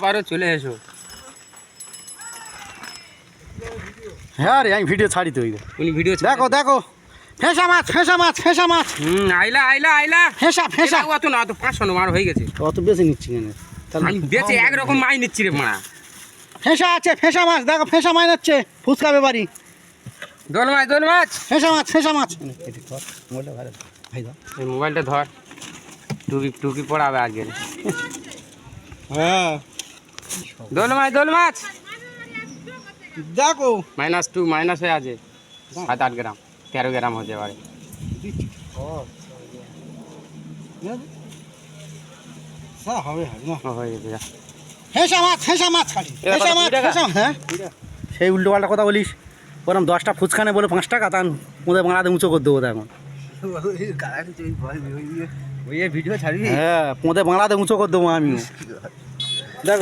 পারো চলে এসো। হ্যাঁ রে আমি ভিডিও ছাড়ি তো। উনি ভিডিও দেখো দেখো ফেঁসা মাছ ফেঁসা মাছ ফেঁসা মাছ। আইলা আইলা আইলা ফেঁসা ফেঁসা। অত না, অত 500 মার হয়ে গেছে। অত বেশি নিচ্ছি কেন? আমি বেঁচে একরকম মাছ নিচ্ছি রে মারা। ফেঁসা আছে ফেঁসা মাছ, দেখো ফেঁসা মাছ হচ্ছে ফুচকা ব্যাপারি। দোল মাছ দোল মাছ। ফেঁসা মাছ ফেঁসা মাছ। এই মোবাইলটা ধর, টুপি টুপি পড়াবে আজকে। হ্যাঁ দোল মাছ দোল মাছ। দেখো -2 মাইনাস হয়ে আছে 7-8 গ্রাম, 13 গ্রাম হতে পারে। হবে হয়ে যাবে। ফেঁসা মাছ ফেঁসা মাছ খালি ফেঁসা মাছ ফেঁসা। হ্যাঁ সেই উল্টো পাল্টা কথা বলিস। ওরম 10টা ফুচকানে বলে 5 টাকা, তার ওদের বাংলাতে উঁচু করে দেবো এখন। ভিডিও ছাড়বি? হ্যাঁ পোঁদে বাংলাতে উঁচু করে দেবো আমিও।